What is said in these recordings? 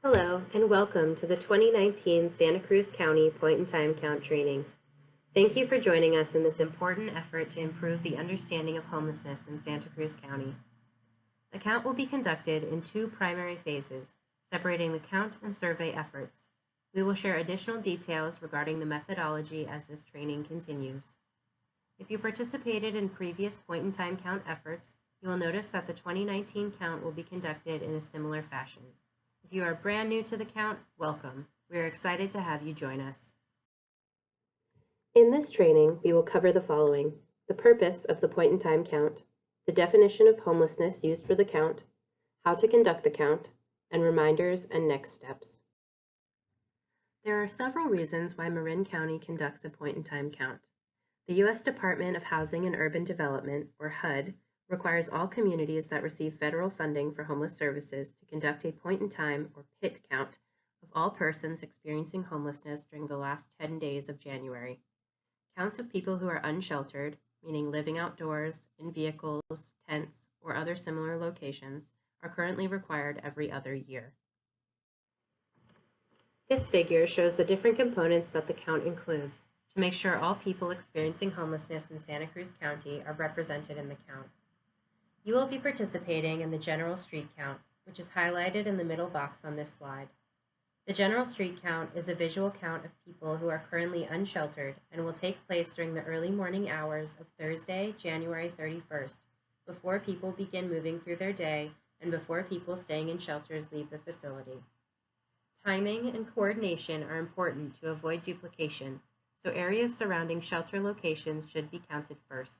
Hello, and welcome to the 2019 Santa Cruz County Point-in-Time Count training. Thank you for joining us in this important effort to improve the understanding of homelessness in Santa Cruz County. The count will be conducted in two primary phases, separating the count and survey efforts. We will share additional details regarding the methodology as this training continues. If you participated in previous point-in-time count efforts, you will notice that the 2019 count will be conducted in a similar fashion. If you are brand new to the count, welcome. We are excited to have you join us. In this training, we will cover the following: the purpose of the point-in-time count, the definition of homelessness used for the count, how to conduct the count, and reminders and next steps. There are several reasons why Marin County conducts a point-in-time count. The U.S. Department of Housing and Urban Development, or HUD, requires all communities that receive federal funding for homeless services to conduct a point-in-time or PIT count of all persons experiencing homelessness during the last 10 days of January. Counts of people who are unsheltered, meaning living outdoors, in vehicles, tents, or other similar locations, are currently required every other year. This figure shows the different components that the count includes to make sure all people experiencing homelessness in Santa Cruz County are represented in the count. You will be participating in the general street count, which is highlighted in the middle box on this slide. The general street count is a visual count of people who are currently unsheltered and will take place during the early morning hours of Thursday, January 31st, before people begin moving through their day and before people staying in shelters leave the facility. Timing and coordination are important to avoid duplication, so areas surrounding shelter locations should be counted first.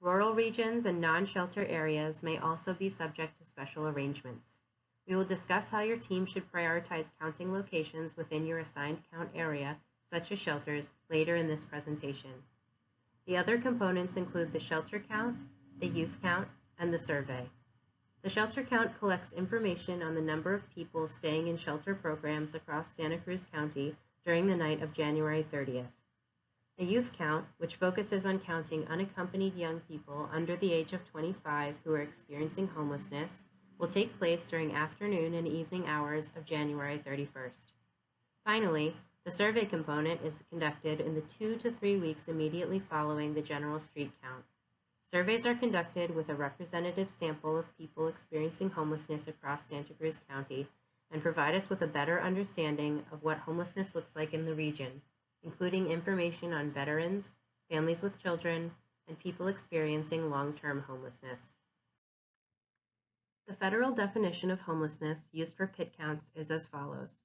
Rural regions and non-shelter areas may also be subject to special arrangements. We will discuss how your team should prioritize counting locations within your assigned count area, such as shelters, later in this presentation. The other components include the shelter count, the youth count, and the survey. The shelter count collects information on the number of people staying in shelter programs across Santa Cruz County during the night of January 30th. The youth count, which focuses on counting unaccompanied young people under the age of 25 who are experiencing homelessness, will take place during afternoon and evening hours of January 31st. Finally, the survey component is conducted in the 2 to 3 weeks immediately following the general street count. Surveys are conducted with a representative sample of people experiencing homelessness across Santa Cruz County and provide us with a better understanding of what homelessness looks like in the region, including information on veterans, families with children, and people experiencing long-term homelessness. The federal definition of homelessness used for PIT counts is as follows: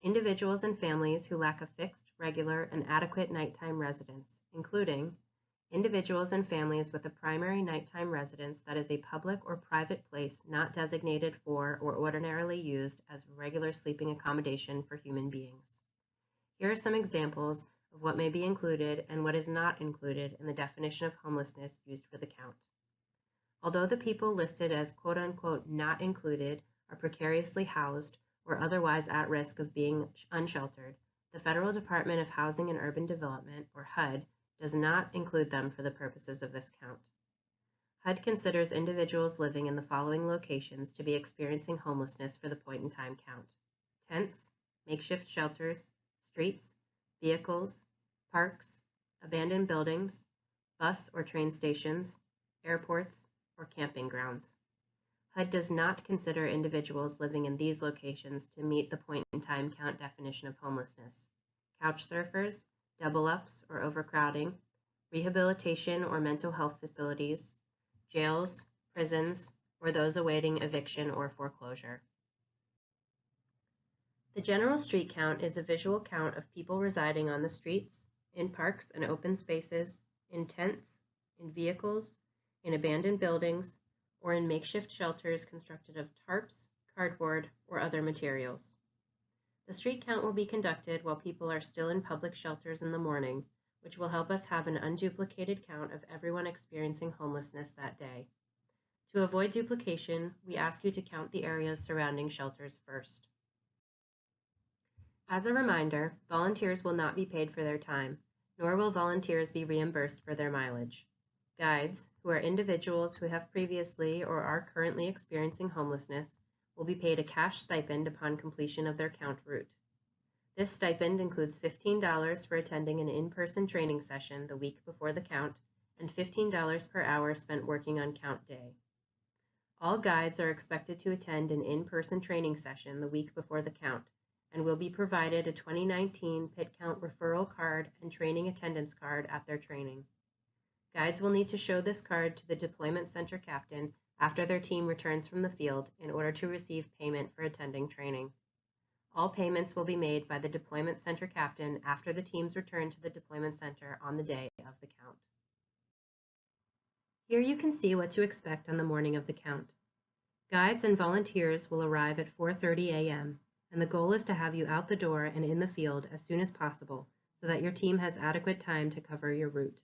individuals and families who lack a fixed, regular, and adequate nighttime residence, including individuals and families with a primary nighttime residence that is a public or private place not designated for or ordinarily used as regular sleeping accommodation for human beings. Here are some examples of what may be included and what is not included in the definition of homelessness used for the count. Although the people listed as quote-unquote not included are precariously housed or otherwise at risk of being unsheltered, the Federal Department of Housing and Urban Development, or HUD, does not include them for the purposes of this count. HUD considers individuals living in the following locations to be experiencing homelessness for the point-in-time count: tents, makeshift shelters, streets, vehicles, parks, abandoned buildings, bus or train stations, airports, or camping grounds. HUD does not consider individuals living in these locations to meet the point-in-time count definition of homelessness: couch surfers, double-ups or overcrowding, rehabilitation or mental health facilities, jails, prisons, or those awaiting eviction or foreclosure. The general street count is a visual count of people residing on the streets, in parks and open spaces, in tents, in vehicles, in abandoned buildings, or in makeshift shelters constructed of tarps, cardboard, or other materials. The street count will be conducted while people are still in public shelters in the morning, which will help us have an unduplicated count of everyone experiencing homelessness that day. To avoid duplication, we ask you to count the areas surrounding shelters first. As a reminder, volunteers will not be paid for their time, nor will volunteers be reimbursed for their mileage. Guides, who are individuals who have previously or are currently experiencing homelessness, will be paid a cash stipend upon completion of their count route. This stipend includes $15 for attending an in-person training session the week before the count and $15 per hour spent working on count day. All guides are expected to attend an in-person training session the week before the count and will be provided a 2019 Pit Count referral card and training attendance card at their training. Guides will need to show this card to the deployment center captain after their team returns from the field in order to receive payment for attending training. All payments will be made by the deployment center captain after the teams return to the deployment center on the day of the count. Here you can see what to expect on the morning of the count. Guides and volunteers will arrive at 4:30 a.m., and the goal is to have you out the door and in the field as soon as possible so that your team has adequate time to cover your route.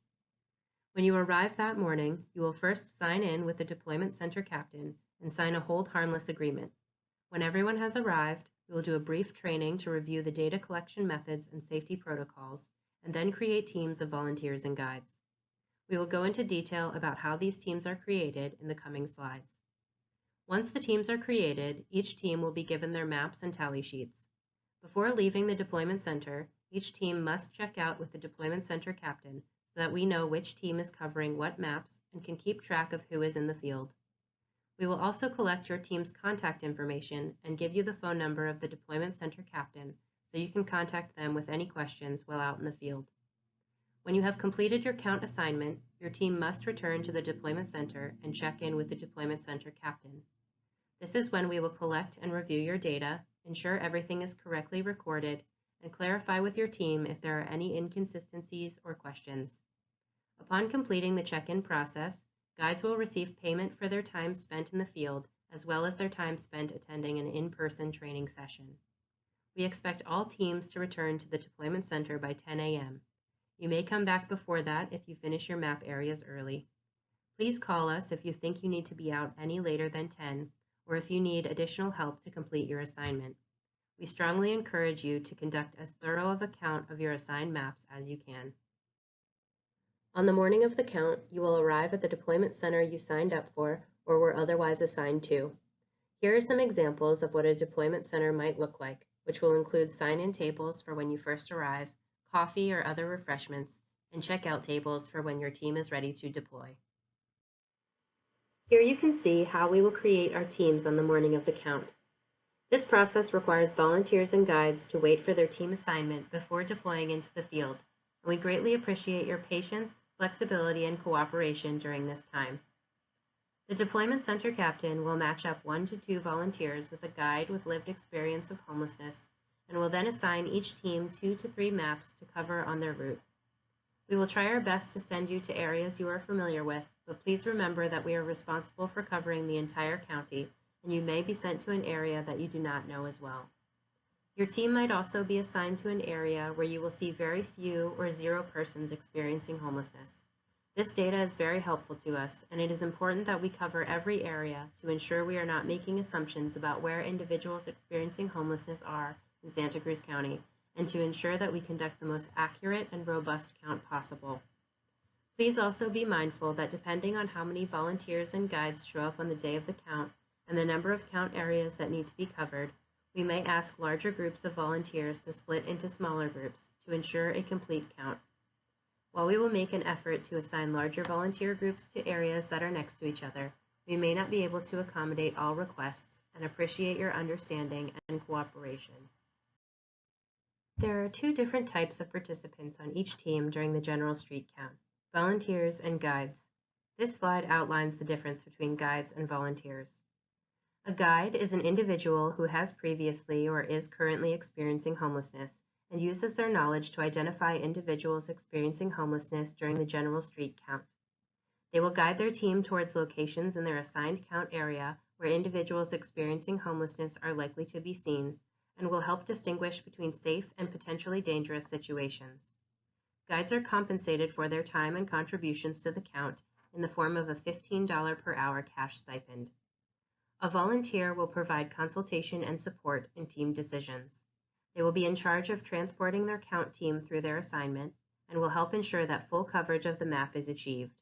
When you arrive that morning, you will first sign in with the deployment center captain and sign a hold harmless agreement. When everyone has arrived, we will do a brief training to review the data collection methods and safety protocols, and then create teams of volunteers and guides. We will go into detail about how these teams are created in the coming slides. Once the teams are created, each team will be given their maps and tally sheets. Before leaving the deployment center, each team must check out with the deployment center captain so that we know which team is covering what maps and can keep track of who is in the field. We will also collect your team's contact information and give you the phone number of the deployment center captain so you can contact them with any questions while out in the field. When you have completed your count assignment, your team must return to the deployment center and check in with the deployment center captain. This is when we will collect and review your data, ensure everything is correctly recorded, and clarify with your team if there are any inconsistencies or questions. Upon completing the check-in process, guides will receive payment for their time spent in the field as well as their time spent attending an in-person training session. We expect all teams to return to the deployment center by 10 a.m. You may come back before that if you finish your map areas early. Please call us if you think you need to be out any later than 10 or if you need additional help to complete your assignment. We strongly encourage you to conduct as thorough of a count of your assigned maps as you can. On the morning of the count, you will arrive at the deployment center you signed up for or were otherwise assigned to. Here are some examples of what a deployment center might look like, which will include sign-in tables for when you first arrive, coffee or other refreshments, and checkout tables for when your team is ready to deploy. Here you can see how we will create our teams on the morning of the count. This process requires volunteers and guides to wait for their team assignment before deploying into the field, and we greatly appreciate your patience, flexibility, and cooperation during this time. The deployment center captain will match up 1 to 2 volunteers with a guide with lived experience of homelessness and will then assign each team 2 to 3 maps to cover on their route. We will try our best to send you to areas you are familiar with, but please remember that we are responsible for covering the entire county, and you may be sent to an area that you do not know as well. Your team might also be assigned to an area where you will see very few or 0 persons experiencing homelessness. This data is very helpful to us, and it is important that we cover every area to ensure we are not making assumptions about where individuals experiencing homelessness are in Santa Cruz County, and to ensure that we conduct the most accurate and robust count possible. Please also be mindful that depending on how many volunteers and guides show up on the day of the count and the number of count areas that need to be covered, we may ask larger groups of volunteers to split into smaller groups to ensure a complete count. While we will make an effort to assign larger volunteer groups to areas that are next to each other, we may not be able to accommodate all requests and appreciate your understanding and cooperation. There are 2 different types of participants on each team during the general street count: volunteers and guides. This slide outlines the difference between guides and volunteers. A guide is an individual who has previously or is currently experiencing homelessness and uses their knowledge to identify individuals experiencing homelessness during the general street count. They will guide their team towards locations in their assigned count area where individuals experiencing homelessness are likely to be seen, and will help distinguish between safe and potentially dangerous situations. Guides are compensated for their time and contributions to the count in the form of a $15 per hour cash stipend. A volunteer will provide consultation and support in team decisions. They will be in charge of transporting their count team through their assignment and will help ensure that full coverage of the map is achieved.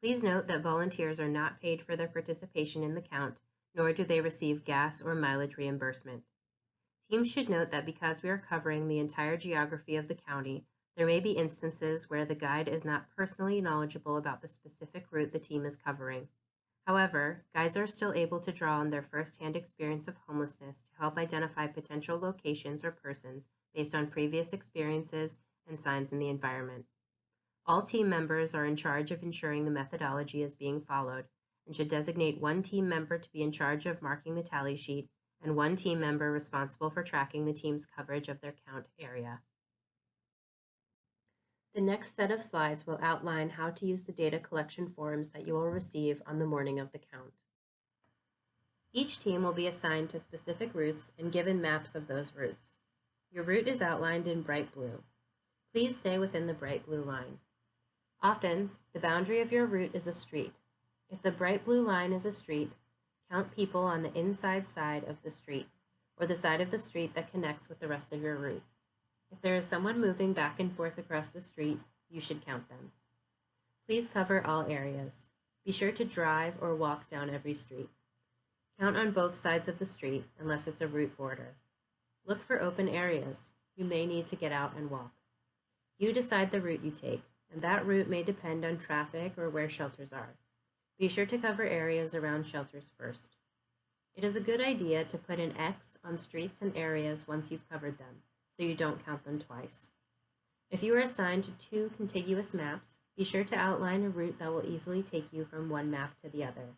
Please note that volunteers are not paid for their participation in the count nor do they receive gas or mileage reimbursement. Teams should note that because we are covering the entire geography of the county, there may be instances where the guide is not personally knowledgeable about the specific route the team is covering. However, guides are still able to draw on their first-hand experience of homelessness to help identify potential locations or persons based on previous experiences and signs in the environment. All team members are in charge of ensuring the methodology is being followed and should designate one team member to be in charge of marking the tally sheet and one team member responsible for tracking the team's coverage of their count area. The next set of slides will outline how to use the data collection forms that you will receive on the morning of the count. Each team will be assigned to specific routes and given maps of those routes. Your route is outlined in bright blue. Please stay within the bright blue line. Often, the boundary of your route is a street. If the bright blue line is a street, count people on the inside side of the street, or the side of the street that connects with the rest of your route. If there is someone moving back and forth across the street, you should count them. Please cover all areas. Be sure to drive or walk down every street. Count on both sides of the street unless it's a route border. Look for open areas. You may need to get out and walk. You decide the route you take, and that route may depend on traffic or where shelters are. Be sure to cover areas around shelters first. It is a good idea to put an X on streets and areas once you've covered them, so you don't count them twice. If you are assigned to 2 contiguous maps, be sure to outline a route that will easily take you from one map to the other.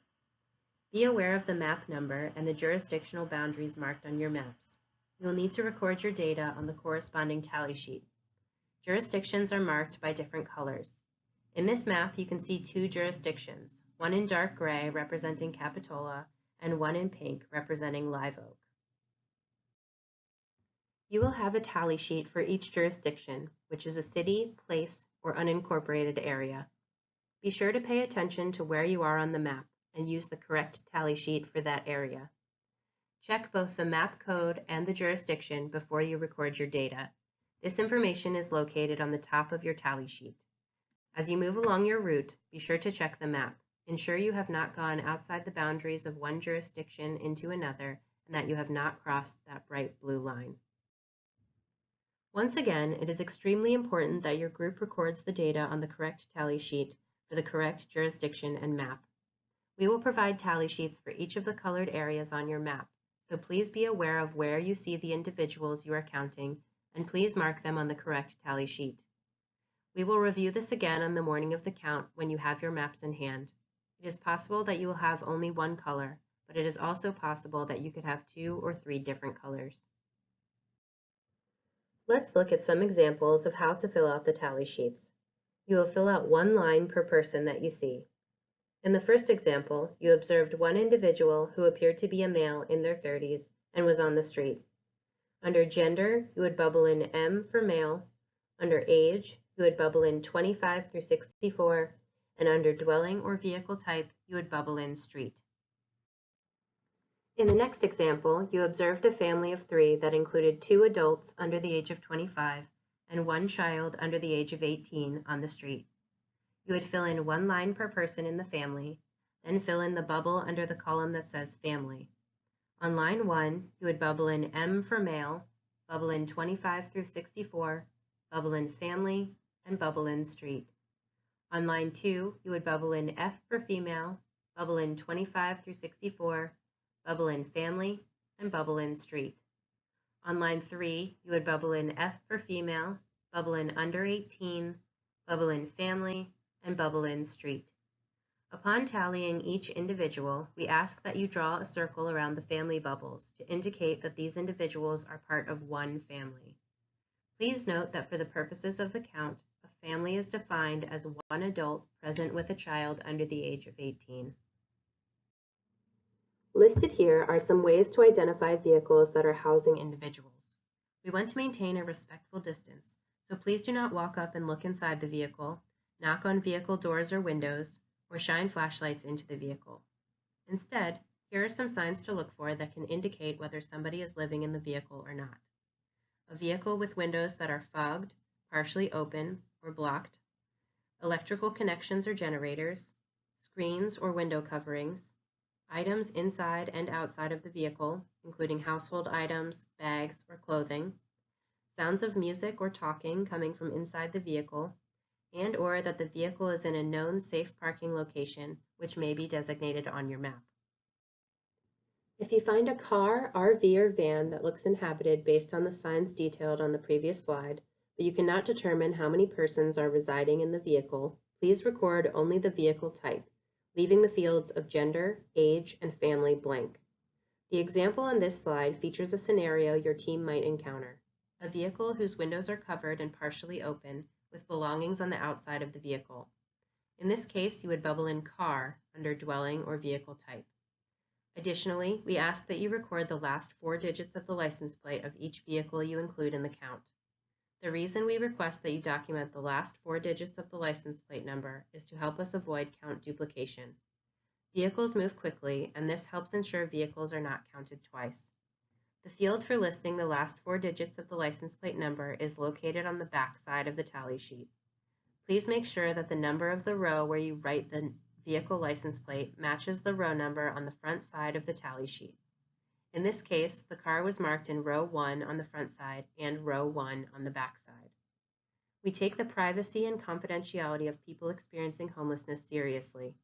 Be aware of the map number and the jurisdictional boundaries marked on your maps. You will need to record your data on the corresponding tally sheet. Jurisdictions are marked by different colors. In this map, you can see 2 jurisdictions, one in dark gray representing Capitola and one in pink representing Live Oak. You will have a tally sheet for each jurisdiction, which is a city, place, or unincorporated area. Be sure to pay attention to where you are on the map and use the correct tally sheet for that area. Check both the map code and the jurisdiction before you record your data. This information is located on the top of your tally sheet. As you move along your route, be sure to check the map. Ensure you have not gone outside the boundaries of one jurisdiction into another and that you have not crossed that bright blue line. Once again, it is extremely important that your group records the data on the correct tally sheet for the correct jurisdiction and map. We will provide tally sheets for each of the colored areas on your map, so please be aware of where you see the individuals you are counting, and please mark them on the correct tally sheet. We will review this again on the morning of the count when you have your maps in hand. It is possible that you will have only one color, but it is also possible that you could have 2 or 3 different colors. Let's look at some examples of how to fill out the tally sheets. You will fill out 1 line per person that you see. In the first example, you observed one individual who appeared to be a male in their 30s and was on the street. Under gender, you would bubble in M for male. Under age, you would bubble in 25 through 64, and under dwelling or vehicle type, you would bubble in street. In the next example, you observed a family of 3 that included 2 adults under the age of 25 and 1 child under the age of 18 on the street. You would fill in 1 line per person in the family, then fill in the bubble under the column that says family. On line 1, you would bubble in M for male, bubble in 25 through 64, bubble in family, and bubble in street. On line 2, you would bubble in F for female, bubble in 25 through 64, bubble in family, and bubble in street. On line 3, you would bubble in F for female, bubble in under 18, bubble in family, and bubble in street. Upon tallying each individual, we ask that you draw a circle around the family bubbles to indicate that these individuals are part of one family. Please note that for the purposes of the count, a family is defined as 1 adult present with a child under the age of 18. Listed here are some ways to identify vehicles that are housing individuals. We want to maintain a respectful distance, so please do not walk up and look inside the vehicle, knock on vehicle doors or windows, or shine flashlights into the vehicle. Instead, here are some signs to look for that can indicate whether somebody is living in the vehicle or not. A vehicle with windows that are fogged, partially open, or blocked, electrical connections or generators, screens or window coverings, items inside and outside of the vehicle, including household items, bags, or clothing, sounds of music or talking coming from inside the vehicle, and or that the vehicle is in a known safe parking location, which may be designated on your map. If you find a car, RV, or van that looks inhabited based on the signs detailed on the previous slide, but you cannot determine how many persons are residing in the vehicle, please record only the vehicle type, leaving the fields of gender, age, and family blank. The example on this slide features a scenario your team might encounter: a vehicle whose windows are covered and partially open, with belongings on the outside of the vehicle. In this case, you would bubble in car under dwelling or vehicle type. Additionally, we ask that you record the last 4 digits of the license plate of each vehicle you include in the count. The reason we request that you document the last 4 digits of the license plate number is to help us avoid count duplication. Vehicles move quickly, and this helps ensure vehicles are not counted twice. The field for listing the last 4 digits of the license plate number is located on the back side of the tally sheet. Please make sure that the number of the row where you write the vehicle license plate matches the row number on the front side of the tally sheet. In this case, the car was marked in row 1 on the front side and row 1 on the back side. We take the privacy and confidentiality of people experiencing homelessness seriously.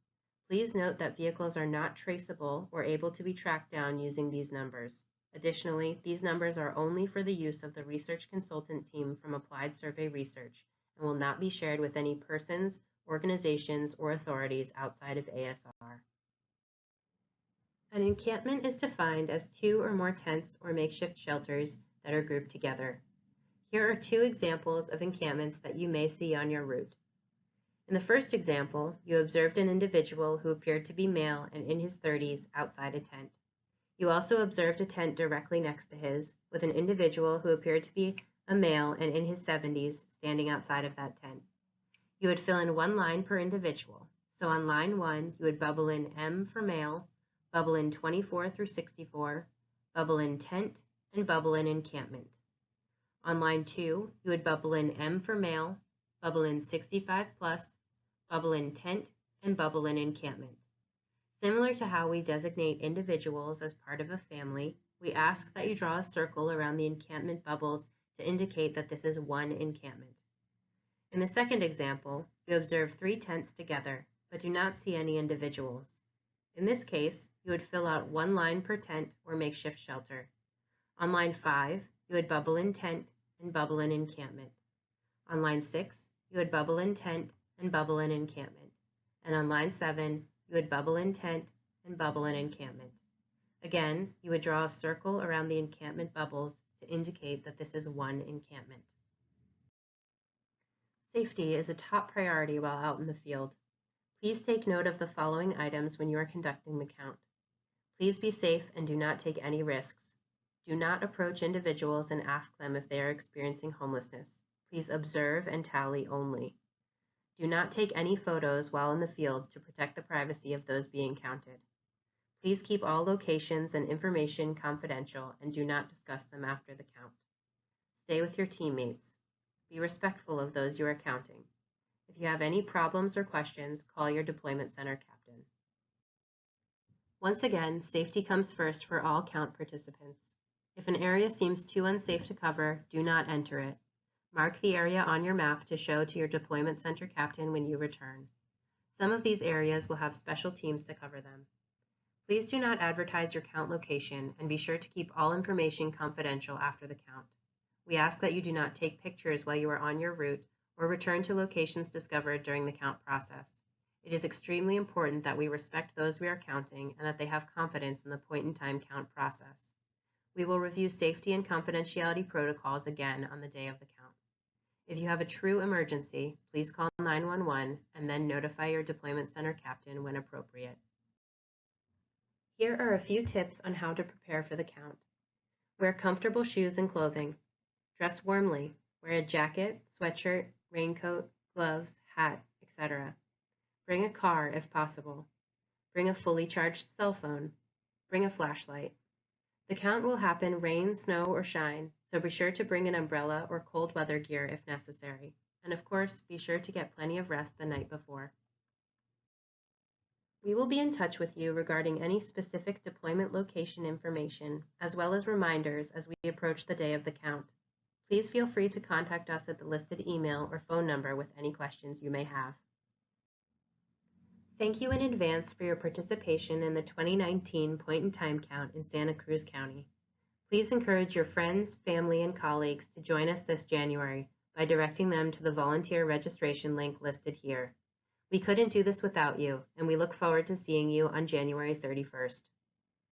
Please note that vehicles are not traceable or able to be tracked down using these numbers. Additionally, these numbers are only for the use of the research consultant team from Applied Survey Research and will not be shared with any persons, organizations, or authorities outside of ASR. An encampment is defined as 2 or more tents or makeshift shelters that are grouped together. Here are 2 examples of encampments that you may see on your route. In the first example, you observed an individual who appeared to be male and in his 30s outside a tent. You also observed a tent directly next to his, with an individual who appeared to be a male and in his 70s standing outside of that tent. You would fill in 1 line per individual. So on line 1, you would bubble in M for male, bubble in 24 through 64, bubble in tent, and bubble in encampment. On line 2, you would bubble in M for male, bubble in 65 plus, bubble in tent, and bubble in encampment. Similar to how we designate individuals as part of a family, we ask that you draw a circle around the encampment bubbles to indicate that this is one encampment. In the second example, you observe 3 tents together, but do not see any individuals. In this case, you would fill out 1 line per tent or makeshift shelter. On line 5, you would bubble in tent and bubble in encampment. On line 6, you would bubble in tent and bubble in encampment. And on line 7, you would bubble in tent and bubble in encampment. Again, you would draw a circle around the encampment bubbles to indicate that this is one encampment. Safety is a top priority while out in the field. Please take note of the following items when you are conducting the count. Please be safe and do not take any risks. Do not approach individuals and ask them if they are experiencing homelessness. Please observe and tally only. Do not take any photos while in the field to protect the privacy of those being counted. Please keep all locations and information confidential and do not discuss them after the count. Stay with your teammates. Be respectful of those you are counting. If you have any problems or questions, call your deployment center captain. Once again, safety comes first for all count participants. If an area seems too unsafe to cover, do not enter it. Mark the area on your map to show to your deployment center captain when you return. Some of these areas will have special teams to cover them. Please do not advertise your count location and be sure to keep all information confidential after the count. We ask that you do not take pictures while you are on your route or return to locations discovered during the count process. It is extremely important that we respect those we are counting and that they have confidence in the point-in-time count process. We will review safety and confidentiality protocols again on the day of the count. If you have a true emergency, please call 911 and then notify your deployment center captain when appropriate. Here are a few tips on how to prepare for the count. Wear comfortable shoes and clothing. Dress warmly. Wear a jacket, sweatshirt, raincoat, gloves, hat, etc. Bring a car if possible. Bring a fully charged cell phone. Bring a flashlight. The count will happen rain, snow, or shine, so be sure to bring an umbrella or cold weather gear if necessary. And of course, be sure to get plenty of rest the night before. We will be in touch with you regarding any specific deployment location information, as well as reminders as we approach the day of the count. Please feel free to contact us at the listed email or phone number with any questions you may have. Thank you in advance for your participation in the 2019 Point in Time Count in Santa Cruz County. Please encourage your friends, family, and colleagues to join us this January by directing them to the volunteer registration link listed here. We couldn't do this without you, and we look forward to seeing you on January 31st.